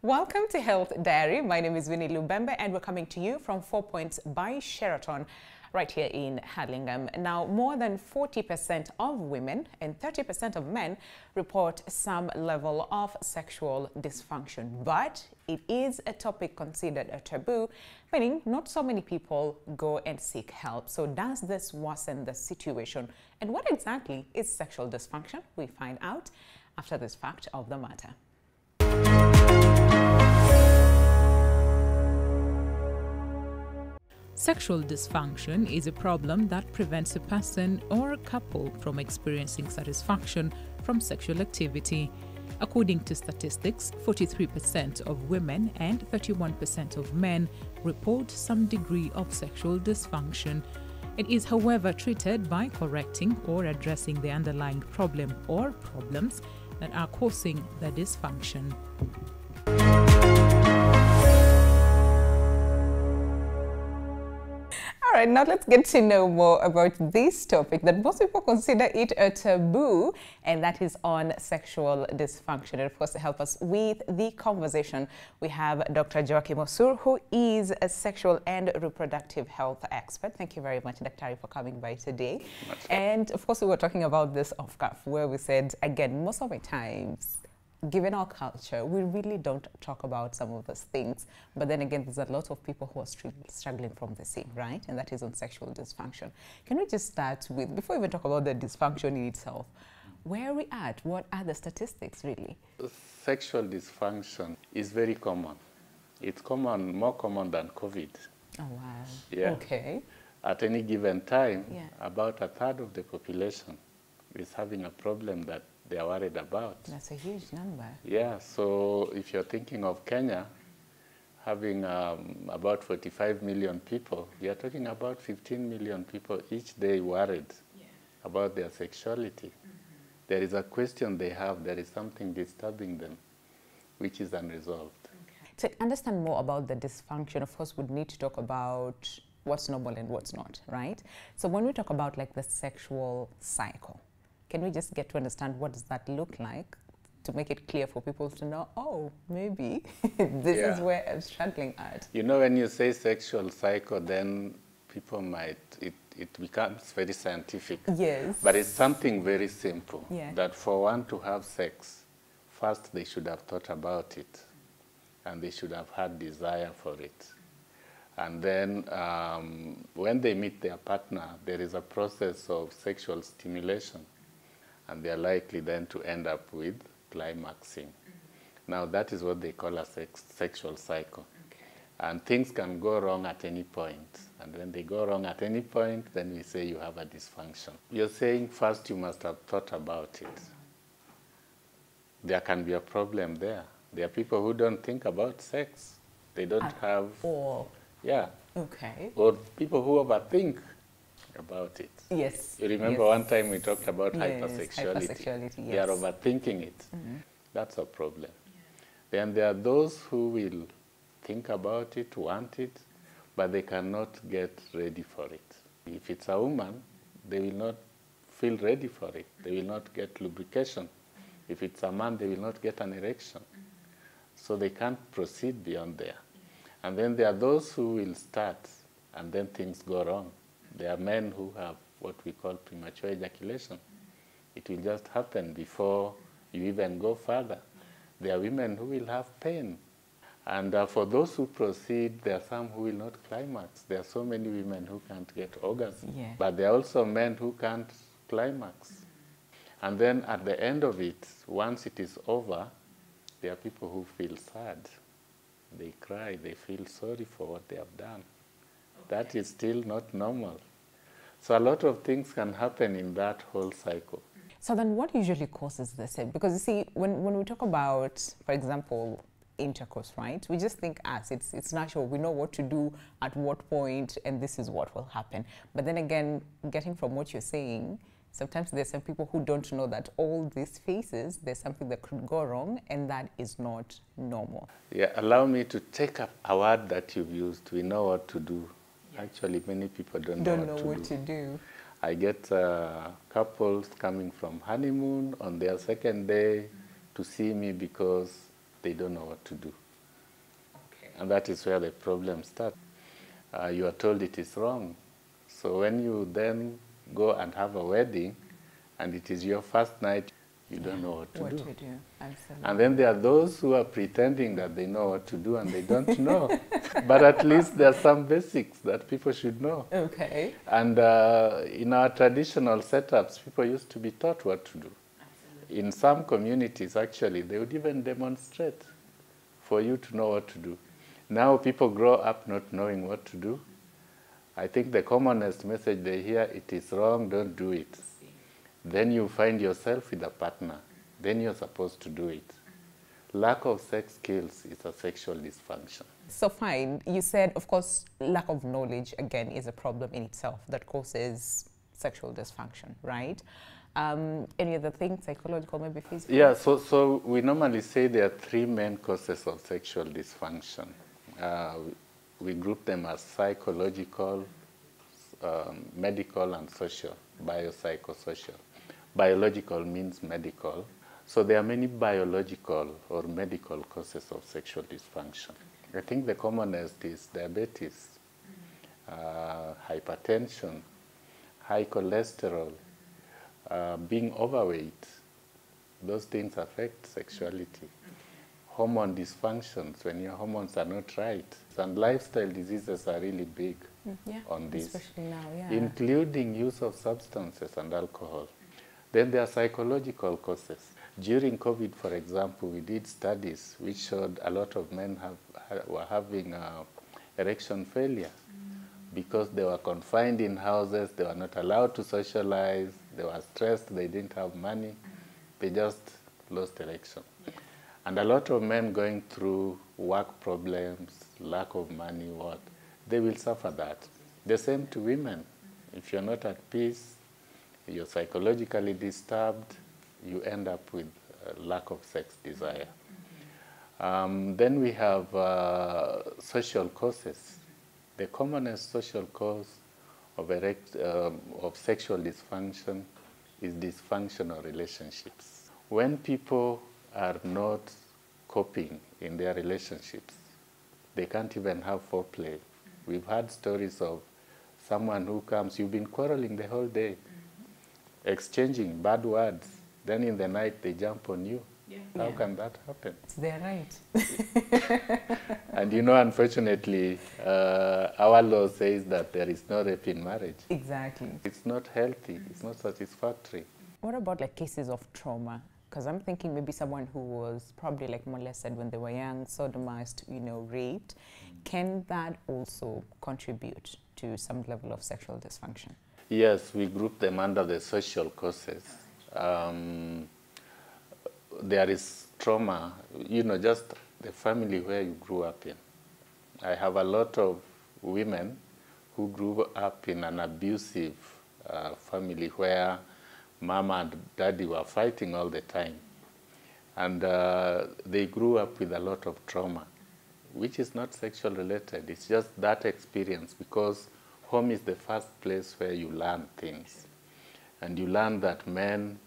Welcome to Health Diary. My name is Winnie Lubembe and we're coming to you from 4 Points by Sheraton right here in Hurlingham. Now, more than 40% of women and 30% of men report some level of sexual dysfunction, but it is a topic considered a taboo, meaning not so many people go and seek help. So does this worsen the situation? And what exactly is sexual dysfunction? We find out after this fact of the matter. Sexual dysfunction is a problem that prevents a person or a couple from experiencing satisfaction from sexual activity. According to statistics, 43% of women and 31% of men report some degree of sexual dysfunction. It is, however, treated by correcting or addressing the underlying problem or problems that are causing the dysfunction. All right, now let's get to know more about this topic that most people consider it a taboo, and that is on sexual dysfunction. And of course, to help us with the conversation, we have Dr. Joachim Osur, who is a sexual and reproductive health expert. Thank you very much, Dr. for coming by today. And of course, we were talking about this off cuff, where we said, again, most of the times, given our culture, we really don't talk about some of those things. But then again, there's a lot of people who are struggling from the same, right? And that is on sexual dysfunction. Can we just start with, before we even talk about the dysfunction in itself, where are we at? What are the statistics, really? Sexual dysfunction is very common. It's common, more common than COVID. Oh, wow. Yeah. Okay. At any given time, about a third of the population is having a problem that they are worried about. That's a huge number. Yeah, so if you're thinking of Kenya having about 45 million people, we are talking about 15 million people each day worried about their sexuality. There is a question they have, there is something disturbing them, which is unresolved. To understand more about the dysfunction, of course, we'd need to talk about what's normal and what's not, right? So when we talk about like the sexual cycle, can we just get to understand what does that look like to make it clear for people to know, oh, maybe this is where I'm struggling at? You know, when you say sexual cycle, then people might, it becomes very scientific. Yes. But it's something very simple. Yeah. That for one to have sex, first they should have thought about it. And they should have had desire for it. And then when they meet their partner, there is a process of sexual stimulation. And they are likely then to end up with climaxing. Now, that is what they call a sexual cycle. And things can go wrong at any point. And when they go wrong at any point, then we say you have a dysfunction. You're saying first you must have thought about it. There can be a problem there. There are people who don't think about sex. They don't have... Or... Yeah. Okay. Or people who overthink about it. Yes. You remember one time we talked about hypersexuality. Hypersexuality, yes. They are overthinking it. That's a problem. Then there are those who will think about it, want it, but they cannot get ready for it. If it's a woman, they will not feel ready for it. They will not get lubrication. If it's a man, they will not get an erection. So they can't proceed beyond there. And then there are those who will start, and then things go wrong. There are men who have what we call premature ejaculation. It will just happen before you even go further. There are women who will have pain. And for those who proceed, there are some who will not climax. There are so many women who can't get orgasm. Yeah. But there are also men who can't climax. And then at the end of it, once it is over, there are people who feel sad. They cry, they feel sorry for what they have done. That is still not normal. So a lot of things can happen in that whole cycle. So then what usually causes this? Because you see, when we talk about, for example, intercourse, right? We just think it's natural. We know what to do at what point, and this is what will happen. But then again, getting from what you're saying, sometimes there's some people who don't know that all these phases, there's something that could go wrong, and that is not normal. Yeah, allow me to take up a word that you've used. We know what to do. Actually, many people don't know what to do. I get couples coming from honeymoon on their second day to see me because they don't know what to do. And that is where the problem starts. You are told it is wrong. So when you then go and have a wedding, and it is your first night, you don't know what to do. Absolutely. And then there are those who are pretending that they know what to do and they don't know. But at least there are some basics that people should know. Okay. And in our traditional setups, people used to be taught what to do. Absolutely. In some communities, actually, they would even demonstrate for you to know what to do. Now people grow up not knowing what to do. I think the commonest message they hear, it is wrong, don't do it. Then you find yourself with a partner. Then you're supposed to do it. Lack of sex skills is a sexual dysfunction. So fine, you said, of course, lack of knowledge, again, is a problem in itself that causes sexual dysfunction, right? Any other things, psychological, maybe physical? Yeah, so we normally say there are three main causes of sexual dysfunction. We group them as psychological, medical, and social, biopsychosocial. Biological means medical. So there are many biological or medical causes of sexual dysfunction. I think the commonest is diabetes, hypertension, high cholesterol, being overweight. Those things affect sexuality. Hormone dysfunctions, when your hormones are not right. And lifestyle diseases are really big on this, especially now, including use of substances and alcohol. Then there are psychological causes. During COVID, for example, we did studies which showed a lot of men were having erection failure because they were confined in houses, they were not allowed to socialize, they were stressed, they didn't have money, they just lost erection. And a lot of men going through work problems, lack of money, they will suffer that. The same to women. If you're not at peace, you're psychologically disturbed, you end up with a lack of sex desire. Then we have social causes. The commonest social cause of sexual dysfunction is dysfunctional relationships. When people are not coping in their relationships, they can't even have foreplay. We've had stories of someone who comes, you've been quarreling the whole day, exchanging bad words, then in the night they jump on you. How can that happen? They're right. And you know, unfortunately, our law says that there is no rape in marriage. Exactly. It's not healthy, it's not satisfactory. What about like cases of trauma? Because I'm thinking maybe someone who was probably like molested when they were young, sodomized, raped. Can that also contribute to some level of sexual dysfunction? Yes, we group them under the social causes. There is trauma, just the family where you grew up in. I have a lot of women who grew up in an abusive family where mama and daddy were fighting all the time. And they grew up with a lot of trauma, which is not sexual related. It's just that experience, because home is the first place where you learn things. And you learn that men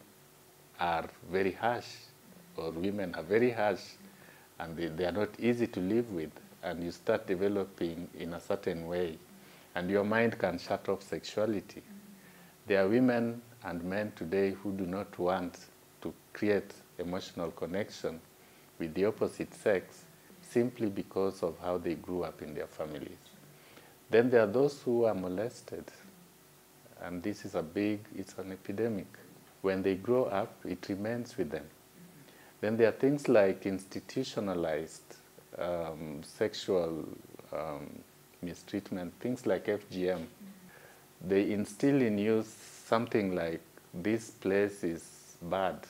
are very harsh, or women are very harsh, and they are not easy to live with. And you start developing in a certain way, and your mind can shut off sexuality. There are women and men today who do not want to create emotional connection with the opposite sex simply because of how they grew up in their families. Then there are those who are molested, and this is it's an epidemic. When they grow up, it remains with them. Then there are things like institutionalized sexual mistreatment, things like FGM. They instill in you something like, this place is bad.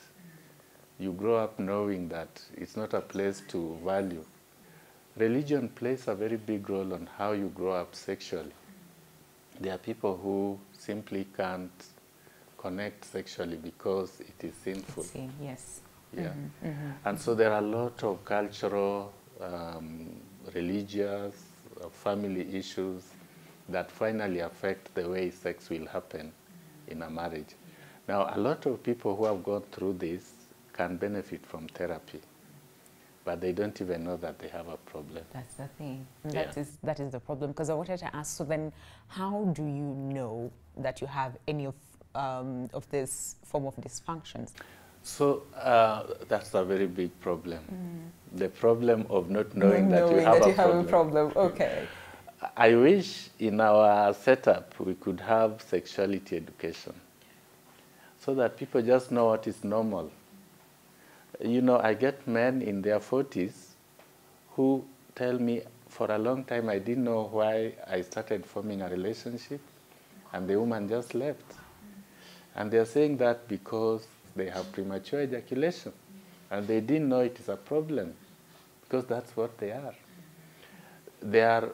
You grow up knowing that it's not a place to value. Religion plays a very big role on how you grow up sexually. There are people who simply can't connect sexually because it is sinful. Yes. Yeah. And so there are a lot of cultural, religious, family issues that finally affect the way sex will happen in a marriage. Now, a lot of people who have gone through this can benefit from therapy. but they don't even know that they have a problem. That's the thing. Yeah. That is the problem. Because I wanted to ask, so then how do you know that you have any of this form of dysfunctions? So that's a very big problem. The problem of not knowing that you have a problem. Okay. I wish in our setup we could have sexuality education so that people just know what is normal. You know, I get men in their 40s who tell me, for a long time I didn't know why I started forming a relationship, and the woman just left. And they're saying that because they have premature ejaculation, and they didn't know it is a problem, because that's what they are. There are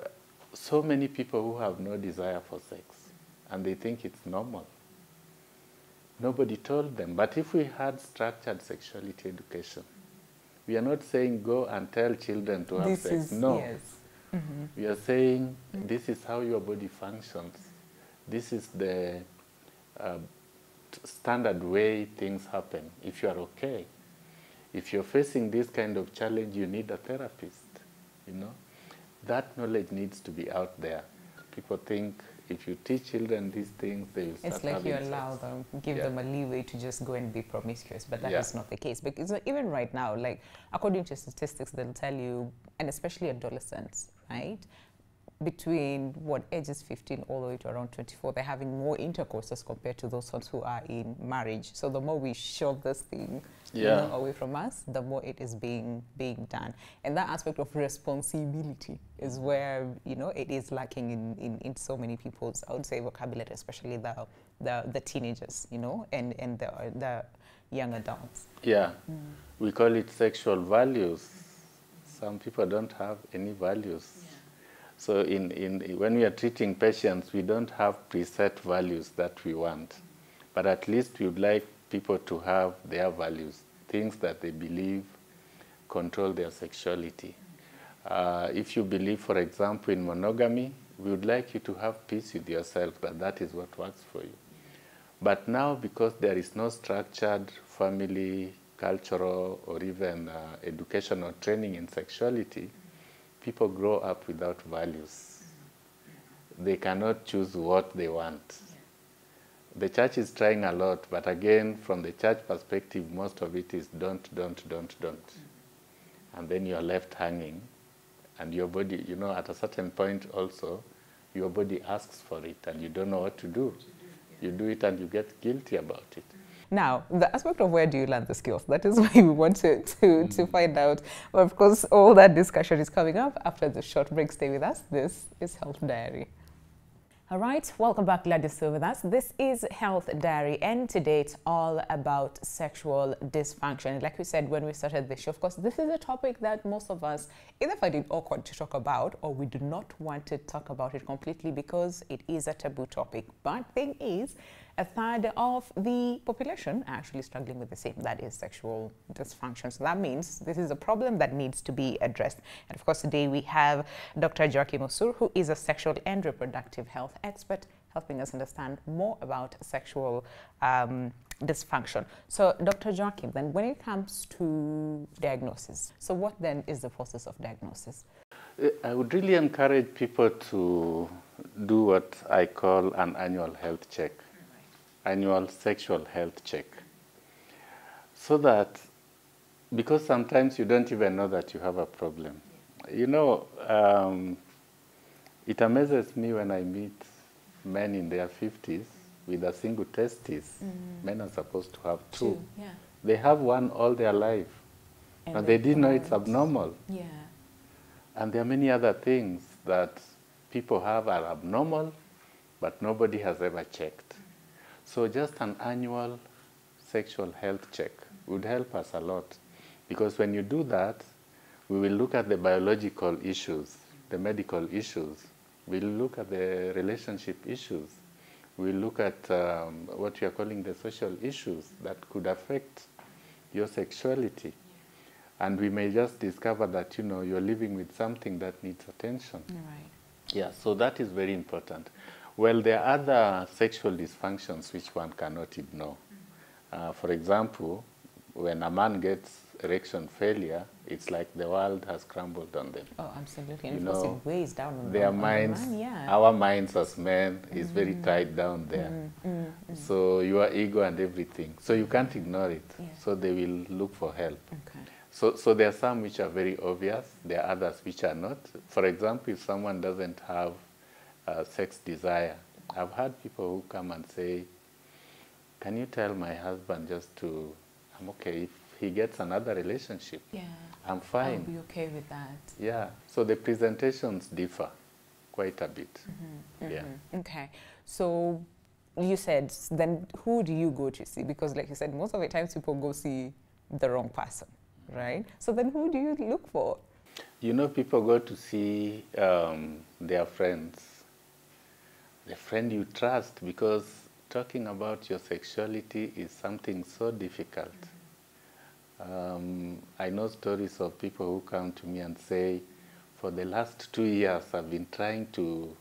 so many people who have no desire for sex, and they think it's normal. Nobody told them. But if we had structured sexuality education, we are not saying go and tell children to have sex. No. Yes. We are saying this is how your body functions. This is the standard way things happen. If you are okay, if you're facing this kind of challenge, you need a therapist. You know, that knowledge needs to be out there. People think if you teach children these things, they will start It's like having you allow sex. them, give them a leeway to just go and be promiscuous, but that Yeah. is not the case. Because even right now, like according to statistics, they'll tell you, and especially adolescents, right? Between ages 15 all the way to around 24, they're having more intercourse as compared to those ones who are in marriage. So the more we shove this thing away from us, the more it is being done. And that aspect of responsibility is where it is lacking in so many people's, I would say, vocabulary, especially the teenagers, and the young adults. Yeah, we call it sexual values. Some people don't have any values. Yeah. So when we are treating patients, we don't have preset values that we want. But at least we would like people to have their values, things that they believe control their sexuality. If you believe, for example, in monogamy, we would like you to have peace with yourself, that is what works for you. But now, because there is no structured family, cultural, or even educational training in sexuality, people grow up without values. They cannot choose what they want. The church is trying a lot, but again, from the church perspective, most of it is don't. And then you're left hanging, and your body, at a certain point also, your body asks for it, and you don't know what to do. You do it, and you get guilty about it. Now, the aspect of where do you learn the skills, that is why we want to find out. Well, of course, all that discussion is coming up after the short break. Stay with us. This is Health Diary. All right, welcome back. Glad you're still with us. This is Health Diary, and today it's all about sexual dysfunction. Like we said when we started the show, of course, this is a topic that most of us either find it awkward to talk about, or we do not want to talk about it completely because it is a taboo topic. But thing is, a third of the population are actually struggling with the same, that is sexual dysfunction. So that means this is a problem that needs to be addressed. And of course, today we have Dr. Joachim Osur, who is a sexual and reproductive health expert, helping us understand more about sexual dysfunction. So Dr. Joachim, then when it comes to diagnosis, so what then is the process of diagnosis? I would really encourage people to do what I call an annual health check. Annual sexual health check, so that, because sometimes you don't even know that you have a problem. It amazes me when I meet men in their 50s with a single testis. Men are supposed to have two. Yeah. They have one all their life, and they didn't know it's abnormal. Yeah. And there are many other things that people have are abnormal, but nobody has ever checked. So just an annual sexual health check would help us a lot, because when you do that, we will look at the biological issues, the medical issues. We'll look at the relationship issues. We'll look at what we are calling the social issues that could affect your sexuality. And we may just discover that, you're living with something that needs attention. Right. Yeah, so that is very important. Well, there are other sexual dysfunctions which one cannot ignore. For example, when a man gets erection failure, it's like the world has crumbled on them. Oh, absolutely. And of course it weighs down on their on minds, the man, yeah. our minds as men is very tied down there. So your ego and everything. So you can't ignore it. Yeah. So they will look for help. Okay. So there are some which are very obvious. There are others which are not. For example, if someone doesn't have sex desire, I've had people who come and say, can you tell my husband just to, I'm okay. If he gets another relationship, Yeah. I'm fine. I'll be okay with that. Yeah. So the presentations differ quite a bit. Yeah. Okay. So you said, then who do you go to see? Because like you said, most of the times people go see the wrong person, right? So then who do you look for? You know, people go to see their friends, the friend you trust, because talking about your sexuality is something so difficult. I know stories of people who come to me and say, for the last 2 years I've been trying to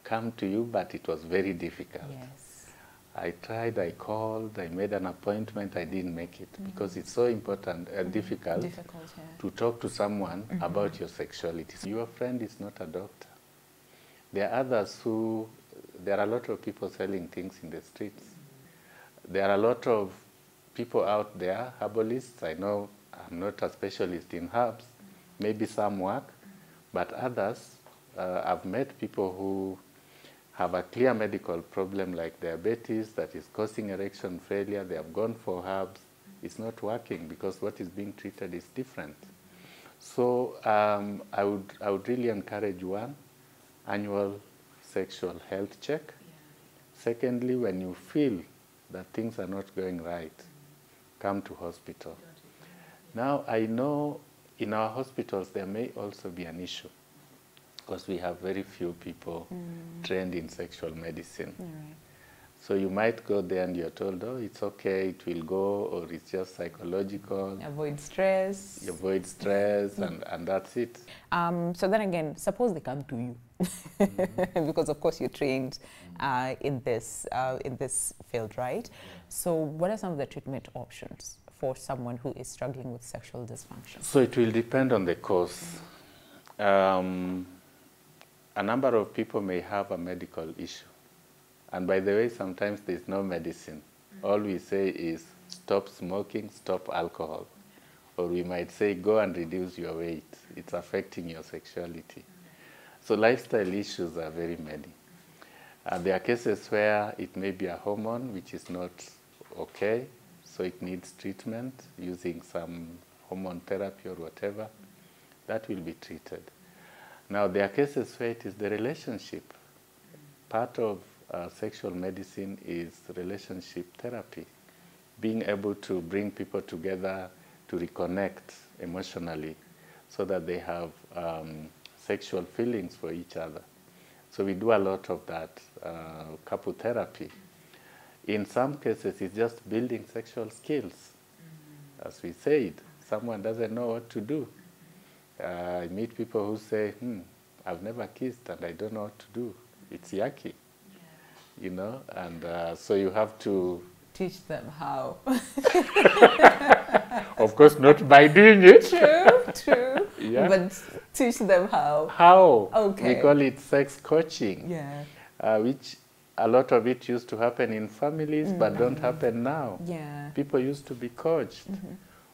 come to you, but it was very difficult. Yes. I tried, I called, I made an appointment, I didn't make it because it's so important and difficult Yeah. to talk to someone about your sexuality. Your friend is not a doctor. There are others who, there are a lot of people selling things in the streets. There are a lot of people out there, herbalists. I know I'm not a specialist in herbs. Maybe some work, but others, I've met people who have a clear medical problem like diabetes that is causing erection failure. They have gone for herbs. It's not working because what is being treated is different. So I would really encourage one, annual sexual health check. Secondly, when you feel that things are not going right, come to hospital. Now, I know in our hospitals there may also be an issue because we have very few people trained in sexual medicine. Right. So you might go there and you're told, oh, it's okay, it will go, or it's just psychological. Avoid stress. You avoid stress, and that's it. So then again, suppose they come to you, because of course you're trained in this field, right? So what are some of the treatment options for someone who is struggling with sexual dysfunction? So it will depend on the cause. A number of people may have a medical issue. And by the way, sometimes there's no medicine. All we say is stop smoking, stop alcohol. Or we might say go and reduce your weight. It's affecting your sexuality. So lifestyle issues are very many. There are cases where it may be a hormone which is not okay, so it needs treatment using some hormone therapy or whatever. That will be treated. Now there are cases where it is the relationship. Part of sexual medicine is relationship therapy, being able to bring people together to reconnect emotionally so that they have sexual feelings for each other. So we do a lot of that, couple therapy. In some cases, it's just building sexual skills. As we said, someone doesn't know what to do. I meet people who say, I've never kissed and I don't know what to do. It's yucky. You know, and so you have to teach them how. Of course, not by doing it. True. Yeah. But teach them how. How? Okay. We call it sex coaching. Yeah. Which a lot of it used to happen in families, but don't happen now. Yeah. People used to be coached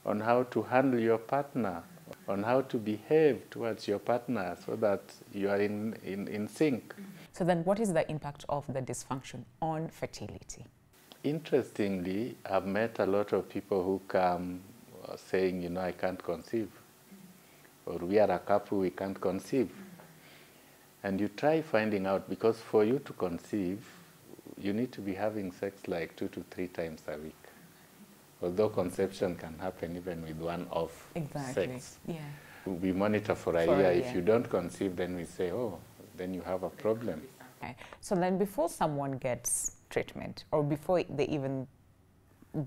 on how to handle your partner, on how to behave towards your partner so that you are in sync. So then what is the impact of the dysfunction on fertility? Interestingly, I've met a lot of people who come saying, you know, I can't conceive. Or we are a couple, we can't conceive. And you try finding out, because for you to conceive, you need to be having sex like 2 to 3 times a week. Although conception can happen even with one-off sex. Yeah. We monitor for a year. If you don't conceive, then we say, oh, then you have a problem. Okay. So then before someone gets treatment, or before they even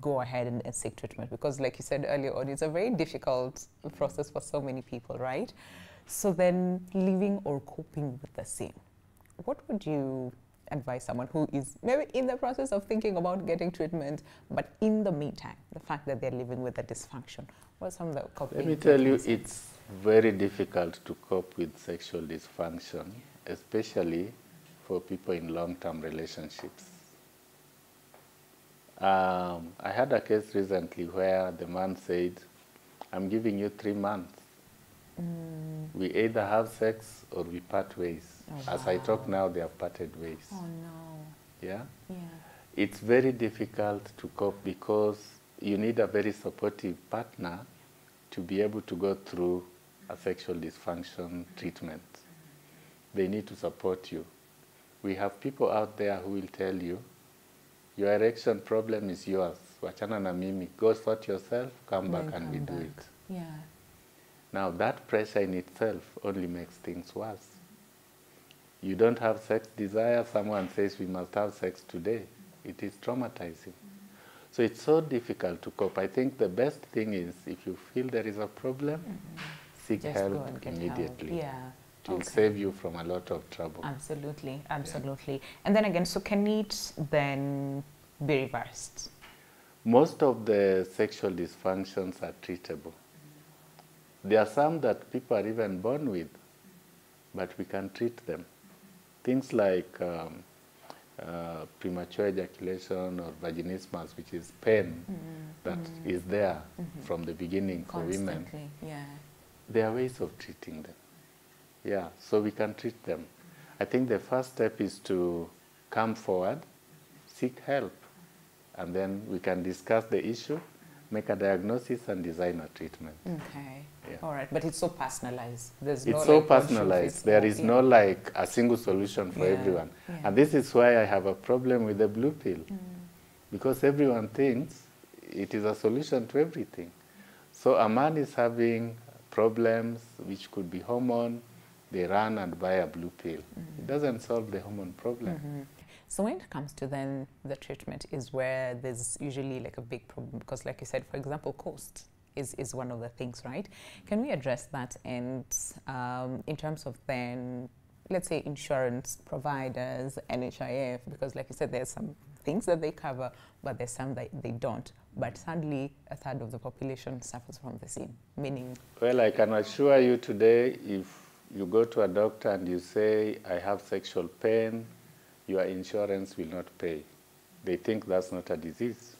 go ahead and seek treatment, because like you said earlier on, it's a very difficult process for so many people, right? So then living or coping with the same, what would you advise someone who is maybe in the process of thinking about getting treatment, but in the meantime, the fact that they're living with a dysfunction? What are some of the coping Let me tell you, mechanisms? it's very difficult to cope with sexual dysfunction, especially for people in long-term relationships. I had a case recently where the man said, I'm giving you 3 months. We either have sex or we part ways. Oh, As I talk now, they have parted ways. Oh, no. Yeah? Yeah. It's very difficult to cope because you need a very supportive partner to be able to go through a sexual dysfunction treatment. They need to support you. We have people out there who will tell you, your erection problem is yours. Wachana na mimi. Go sort yourself, come back and we do it. Yeah. Now that pressure in itself only makes things worse. You don't have sex desire, someone says we must have sex today. It is traumatizing. So it's so difficult to cope. I think the best thing is if you feel there is a problem, seek Just go help and get immediately. help. Yeah. It will save you from a lot of trouble. Absolutely, absolutely. Yeah. And then again, so can it then be reversed? Most of the sexual dysfunctions are treatable. There are some that people are even born with, but we can treat them. Things like premature ejaculation or vaginismus, which is pain that is there from the beginning for women. Yeah. There are ways of treating them. Yeah, so we can treat them. I think the first step is to come forward, seek help, and then we can discuss the issue, make a diagnosis, and design a treatment. Okay. Yeah. All right, but it's so personalized. There's it's no so like personalized. There is no like a single solution for everyone. Yeah. And this is why I have a problem with the blue pill. Because everyone thinks it is a solution to everything. So a man is having problems which could be hormone, they run and buy a blue pill. It doesn't solve the hormone problem. So when it comes to then the treatment is where there's usually like a big problem because like you said, for example, cost is one of the things, right? Can we address that and in terms of then, let's say insurance providers, NHIF, because like you said, there's some things that they cover, but there's some that they don't. But sadly, a third of the population suffers from the same, meaning... Well, I can assure you today, if you go to a doctor and you say, I have sexual pain, your insurance will not pay. They think that's not a disease.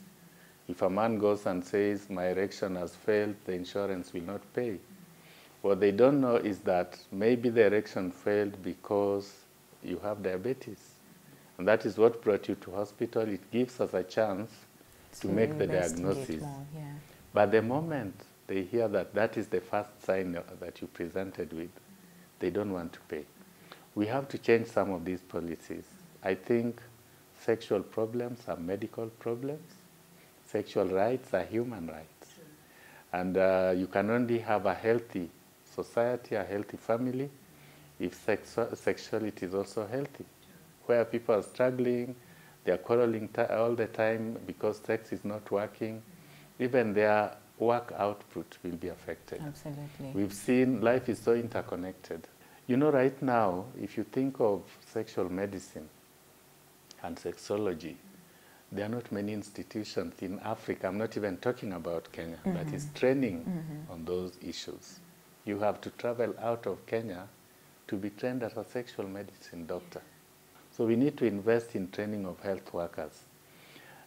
If a man goes and says, my erection has failed, the insurance will not pay. What they don't know is that maybe the erection failed because you have diabetes. And that is what brought you to hospital. It gives us a chance to make the diagnosis. Yeah. But the moment they hear that that is the first sign that you presented with, they don't want to pay. We have to change some of these policies. I think sexual problems are medical problems. Sexual rights are human rights. And you can only have a healthy society, a healthy family, if sexuality is also healthy. Where people are struggling, they are quarreling all the time because sex is not working, even their work output will be affected. Absolutely. We've seen life is so interconnected. You know, right now, if you think of sexual medicine and sexology, there are not many institutions in Africa, I'm not even talking about Kenya, that is training on those issues. You have to travel out of Kenya to be trained as a sexual medicine doctor. So we need to invest in training of health workers.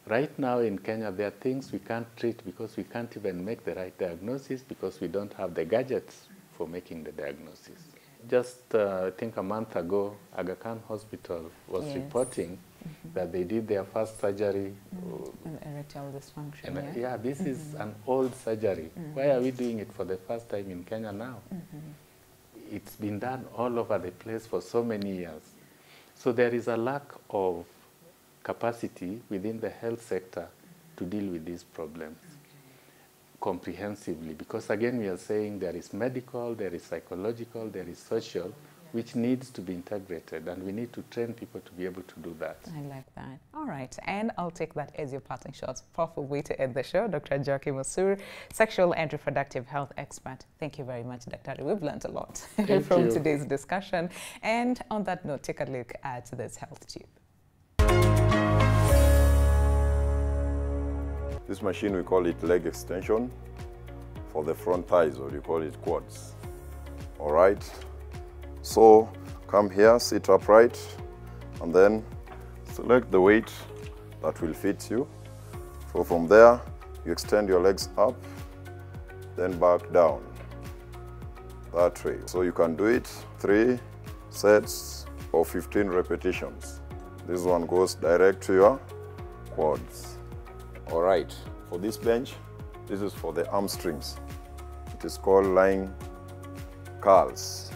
Right now in Kenya, there are things we can't treat because we can't even make the right diagnosis because we don't have the gadgets for making the diagnosis. Just, I think a month ago, Aga Khan Hospital was reporting that they did their first surgery. An erectile dysfunction, And yeah, this is an old surgery. Why are we doing it for the first time in Kenya now? It's been done all over the place for so many years. So there is a lack of capacity within the health sector to deal with these problems comprehensively. Because again, we are saying there is medical, there is psychological, there is social, which needs to be integrated, and we need to train people to be able to do that. I like that. All right, and I'll take that as your parting shot. Powerful way to end the show. Dr. Joachim Osur, sexual and reproductive health expert. Thank you very much, Dr. We've learned a lot from today's discussion. And on that note, take a look at this health tip. This machine, we call it leg extension for the front thighs, or you call it quads. All right. So come here, sit upright, and then select the weight that will fit you. So from there, you extend your legs up, then back down, that way. So you can do it 3 sets or 15 repetitions. This one goes direct to your quads. All right, for this bench, this is for the hamstrings. It is called lying curls.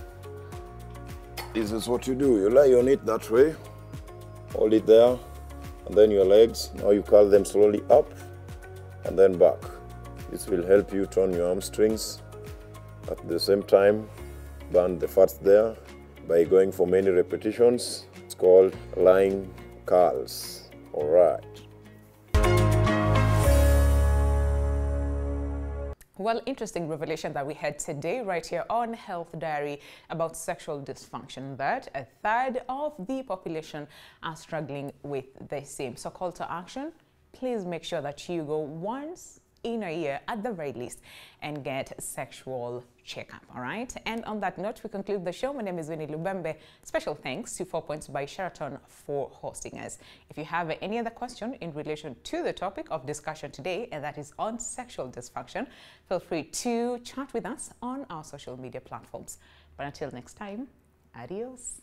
This is what you do. You lie on it that way, hold it there, and then your legs, now you curl them slowly up and then back. This will help you turn your hamstrings. At the same time, burn the fats there by going for many repetitions. It's called lying curls. All right. Well, interesting revelation that we had today right here on Health Diary about sexual dysfunction, that a third of the population are struggling with the same. So call to action, please make sure that you go once in a year at the very least and get sexual checkup. All right, and on that note, we conclude the show. My name is Winnie Lubembe. Special thanks to 4 Points by Sheraton for hosting us. If you have any other question in relation to the topic of discussion today, and that is on sexual dysfunction, feel free to chat with us on our social media platforms. But until next time, adios.